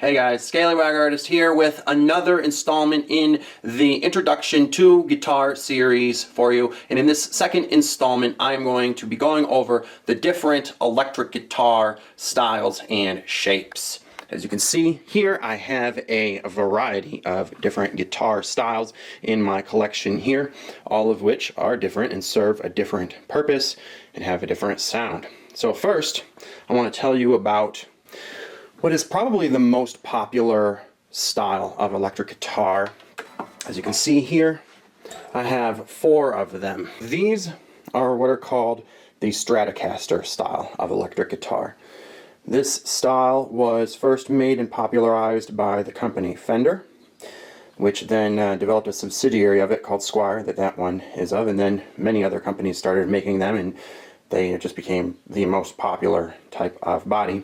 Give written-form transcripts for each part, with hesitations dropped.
Hey guys, Scallywag Artist here with another installment in the Introduction to Guitar series for you. And in this second installment, I'm going to be going over the different electric guitar styles and shapes. As you can see here, I have a variety of different guitar styles in my collection here, all of which are different and serve a different purpose and have a different sound. So first, I want to tell you about what is probably the most popular style of electric guitar. As you can see here, I have 4 of them. These are what are called the Stratocaster style of electric guitar. This style was first made and popularized by the company Fender, which then developed a subsidiary of it called Squier that one is of, and then many other companies started making them, and they just became the most popular type of body.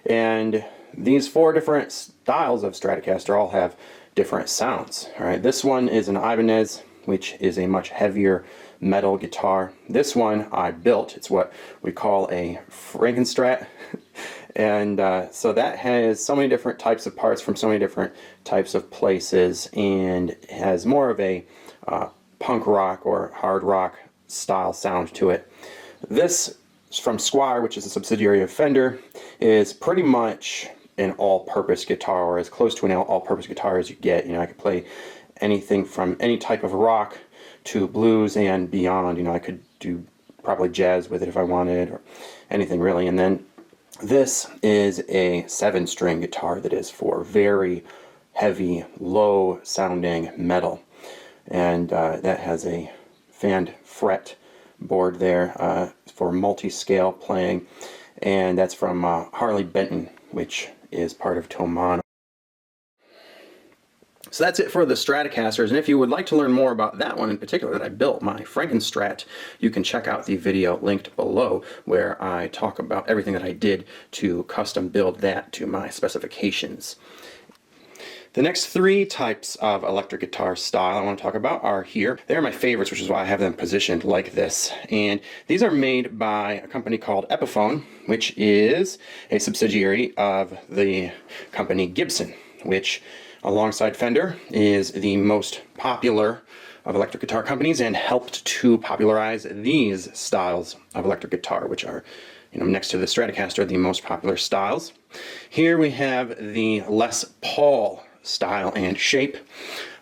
And these 4 different styles of Stratocaster all have different sounds. All right, this one is an Ibanez, which is a much heavier metal guitar. This one I built. It's what we call a Frankenstrat. And so that has so many different types of parts from so many different types of places, and has more of a punk rock or hard rock style sound to it. This from Squier, which is a subsidiary of Fender, is pretty much an all-purpose guitar, or as close to an all-purpose guitar as you get. You know, I could play anything from any type of rock to blues and beyond. You know, I could do probably jazz with it if I wanted, or anything really. And then this is a 7-string guitar that is for very heavy, low-sounding metal, and that has a fanned fret board there for multi-scale playing, and that's from Harley Benton, which is part of Thomann. So that's it for the Stratocasters, and if you would like to learn more about that one in particular that I built, my Frankenstrat, you can check out the video linked below where I talk about everything that I did to custom build that to my specifications. The next 3 types of electric guitar style I want to talk about are here. They're my favorites, which is why I have them positioned like this. And these are made by a company called Epiphone, which is a subsidiary of the company Gibson, which alongside Fender is the most popular of electric guitar companies and helped to popularize these styles of electric guitar, which are, you know, next to the Stratocaster, the most popular styles. Here we have the Les Paul style and shape.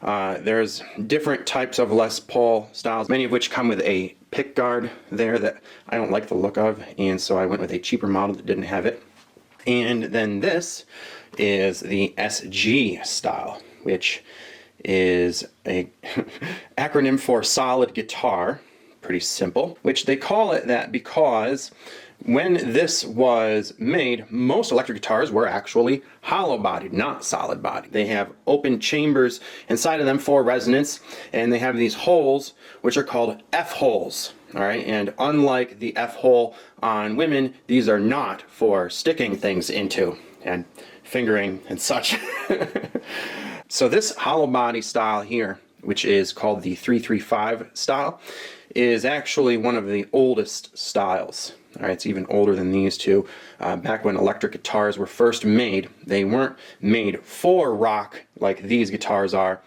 There's different types of Les Paul styles, many of which come with a pick guard there that I don't like the look of, and so I went with a cheaper model that didn't have it. And then this is the SG style, which is a acronym for solid guitar. Pretty simple, which they call it that because when this was made, most electric guitars were actually hollow-bodied, not solid-bodied. They have open chambers inside of them for resonance, and they have these holes, which are called F-holes. All right, and unlike the F-hole on women, these are not for sticking things into and fingering and such. So this hollow body style here, which is called the 335 style, is actually one of the oldest styles. All right, it's even older than these two. Back when electric guitars were first made, they weren't made for rock like these guitars are.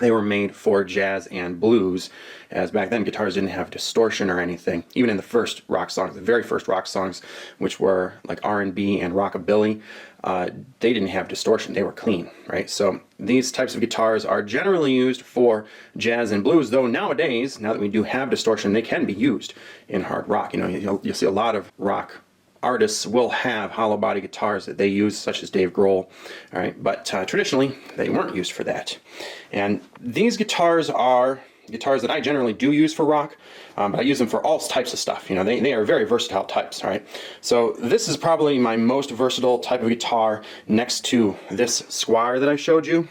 They were made for jazz and blues, as back then guitars didn't have distortion or anything. Even in the first rock songs, the very first rock songs, which were like R&B and rockabilly, they didn't have distortion. They were clean, right? So these types of guitars are generally used for jazz and blues, though nowadays, now that we do have distortion, they can be used in hard rock. You know, you'll see a lot of rock artists will have hollow body guitars that they use, such as Dave Grohl, all right, but traditionally they weren't used for that. And these guitars are guitars that I generally do use for rock, but I use them for all types of stuff. You know, they are very versatile types, all right? So this is probably my most versatile type of guitar next to this Squier that I showed you.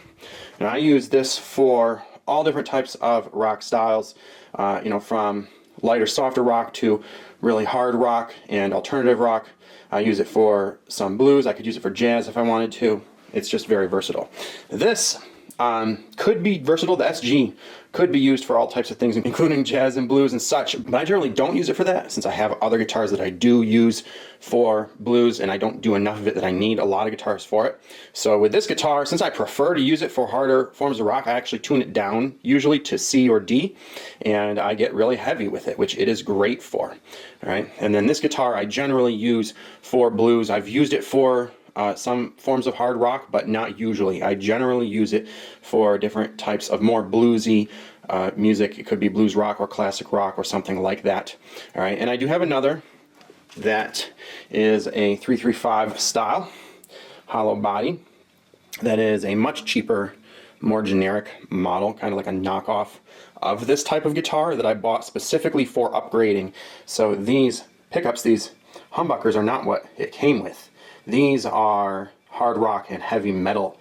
And I use this for all different types of rock styles, you know, from lighter, softer rock to really hard rock and alternative rock. I use it for some blues. I could use it for jazz if I wanted to. It's just very versatile. This could be versatile. The SG could be used for all types of things, including jazz and blues and such, but I generally don't use it for that, since I have other guitars that I do use for blues, and I don't do enough of it that I need a lot of guitars for it. So with this guitar, since I prefer to use it for harder forms of rock, I actually tune it down usually to C or D, and I get really heavy with it, which it is great for. All right, and then this guitar I generally use for blues. I've used it for some forms of hard rock, but not usually. I generally use it for different types of more bluesy music. It could be blues rock or classic rock or something like that. All right, and I do have another that is a 335 style hollow body. That is a much cheaper, more generic model, kind of like a knockoff of this type of guitar that I bought specifically for upgrading. So these pickups, these humbuckers, are not what it came with. These are hard rock and heavy metal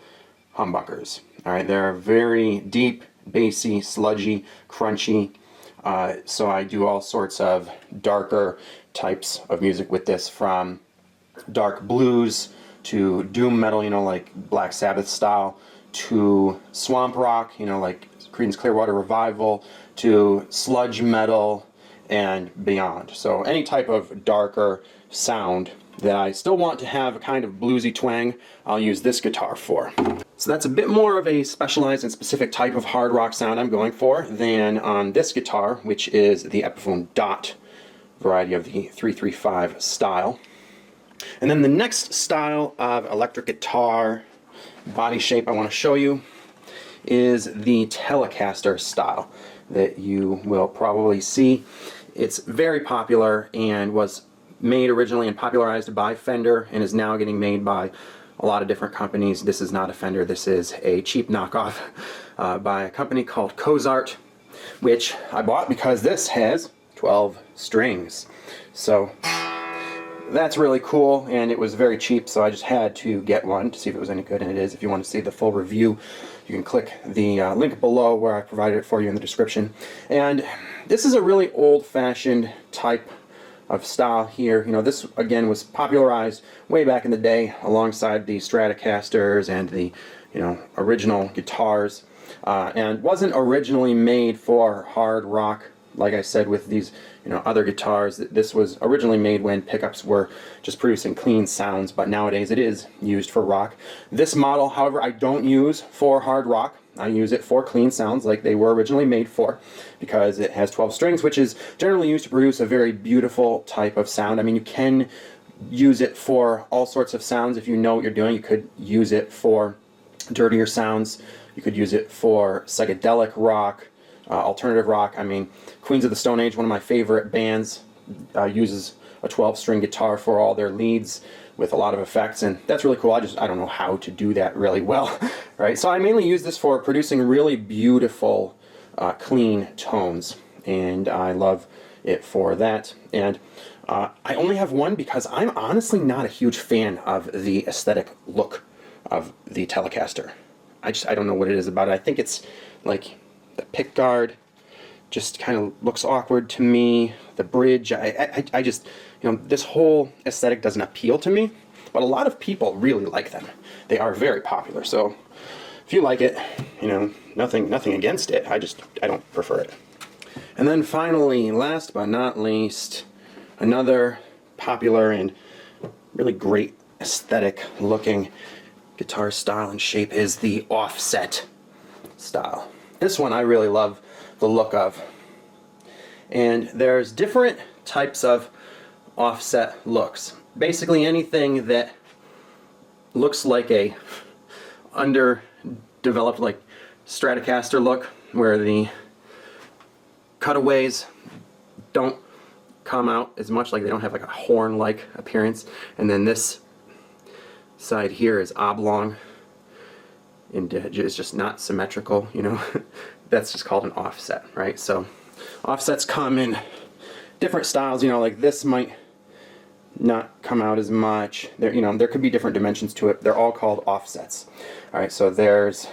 humbuckers. All right, they're very deep, bassy, sludgy, crunchy. So I do all sorts of darker types of music with this, from dark blues to doom metal, you know, like Black Sabbath style, to swamp rock, you know, like Creedence Clearwater Revival, to sludge metal and beyond. So any type of darker sound that I still want to have a kind of bluesy twang, I'll use this guitar for. So that's a bit more of a specialized and specific type of hard rock sound I'm going for than on this guitar, which is the Epiphone Dot variety of the 335 style. And then the next style of electric guitar body shape I want to show you is the Telecaster style that you will probably see. It's very popular and was made originally and popularized by Fender and is now getting made by a lot of different companies. This is not a Fender, this is a cheap knockoff by a company called Cozart, which I bought because this has 12 strings. So that's really cool, and it was very cheap, so I just had to get one to see if it was any good, and it is. If you want to see the full review, you can click the link below where I provided it for you in the description. And this is a really old-fashioned type of style here. You know, this again was popularized way back in the day alongside the Stratocasters and the, you know, original guitars, and wasn't originally made for hard rock. Like I said, with these, you know, other guitars, this was originally made when pickups were just producing clean sounds, but nowadays it is used for rock. This model, however, I don't use for hard rock. I use it for clean sounds like they were originally made for, because it has 12 strings, which is generally used to produce a very beautiful type of sound. I mean, you can use it for all sorts of sounds if you know what you're doing. You could use it for dirtier sounds. You could use it for psychedelic rock, alternative rock. I mean, Queens of the Stone Age, one of my favorite bands, uses a 12-string guitar for all their leads with a lot of effects, and that's really cool. I don't know how to do that really well, right? So I mainly use this for producing really beautiful, clean tones, and I love it for that. And I only have one because I'm honestly not a huge fan of the aesthetic look of the Telecaster. I don't know what it is about it. I think it's like the pick guard just kind of looks awkward to me. The bridge, I just, you know, this whole aesthetic doesn't appeal to me, but a lot of people really like them. They are very popular, so if you like it, you know, nothing against it. I don't prefer it. And then finally, last but not least, another popular and really great aesthetic looking guitar style and shape is the offset style. This one I really love the look of. And there's different types of offset looks. Basically anything that looks like a underdeveloped, like, Stratocaster look, where the cutaways don't come out as much, like they don't have like a horn-like appearance, and then this side here is oblong and it's just not symmetrical, you know. That's just called an offset, right? So offsets come in different styles, you know, like this might not come out as much. There, you know, there could be different dimensions to it. They're all called offsets. All right, so there's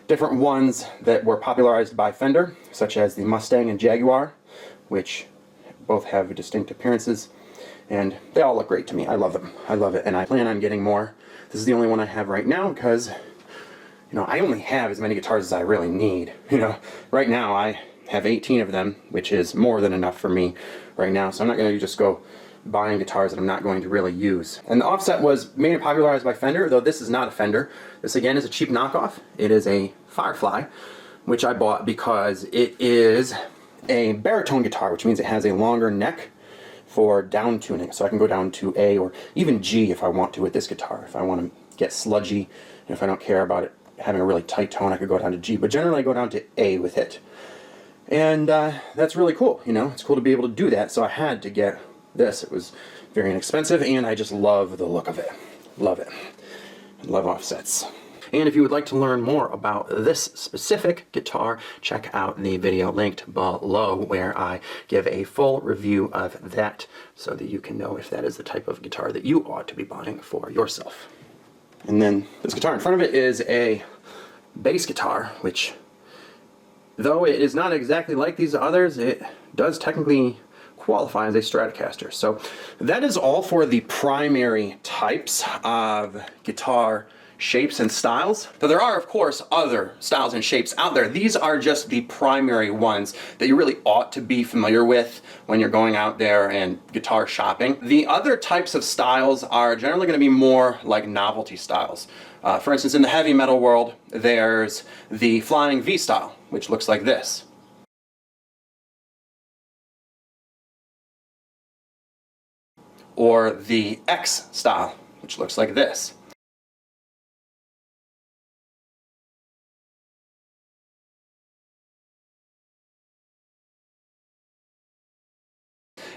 different ones that were popularized by Fender, such as the Mustang and Jaguar, which both have distinct appearances, and they all look great to me. I love them. I love it, and I plan on getting more. This is the only one I have right now because you know, I only have as many guitars as I really need. You know, right now I have 18 of them, which is more than enough for me right now. So I'm not going to just go buying guitars that I'm not going to really use. And the offset was made and popularized by Fender, though this is not a Fender. This again is a cheap knockoff. It is a Firefly, which I bought because it is a baritone guitar, which means it has a longer neck for down tuning. So I can go down to A or even G if I want to with this guitar. If I want to get sludgy, and if I don't care about it having a really tight tone, I could go down to G. But generally I go down to A with it. And that's really cool, you know, it's cool to be able to do that. So I had to get this. It was very inexpensive, and I just love the look of it. Love it. Love offsets. And if you would like to learn more about this specific guitar, check out the video linked below where I give a full review of that so that you can know if that is the type of guitar that you ought to be buying for yourself. And then this guitar in front of it is a bass guitar, which, though it is not exactly like these others, it does technically qualify as a Stratocaster. So that is all for the primary types of guitar shapes and styles. Though there are, of course, other styles and shapes out there. These are just the primary ones that you really ought to be familiar with when you're going out there and guitar shopping. The other types of styles are generally going to be more like novelty styles. For instance, in the heavy metal world, there's the flying V style, which looks like this. Or the X style, which looks like this.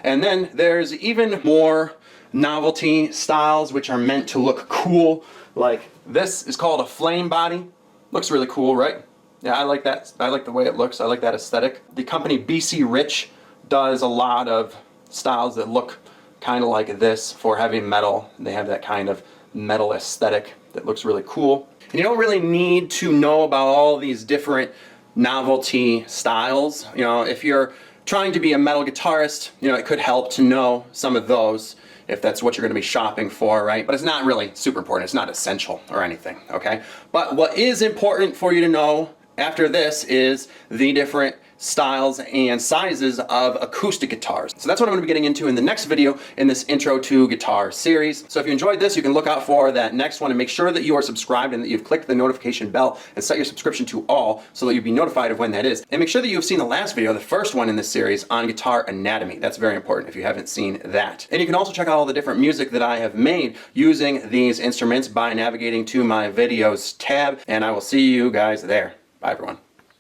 And then there's even more novelty styles which are meant to look cool. Like this is called a flame body. Looks really cool, right? Yeah, I like that. I like the way it looks. I like that aesthetic. The company BC Rich does a lot of styles that look kind of like this for heavy metal. They have that kind of metal aesthetic that looks really cool. And you don't really need to know about all these different novelty styles. You know, if you're trying to be a metal guitarist, you know, it could help to know some of those if that's what you're going to be shopping for, right? But it's not really super important. It's not essential or anything, okay? But what is important for you to know after this is the different styles and sizes of acoustic guitars. So that's what I'm going to be getting into in the next video in this Intro to Guitar series. So if you enjoyed this, you can look out for that next one, and make sure that you are subscribed and that you've clicked the notification bell and set your subscription to all so that you'll be notified of when that is. And make sure that you've seen the last video, the first one in this series on guitar anatomy. That's very important if you haven't seen that. And you can also check out all the different music that I have made using these instruments by navigating to my videos tab, and I will see you guys there. Bye everyone.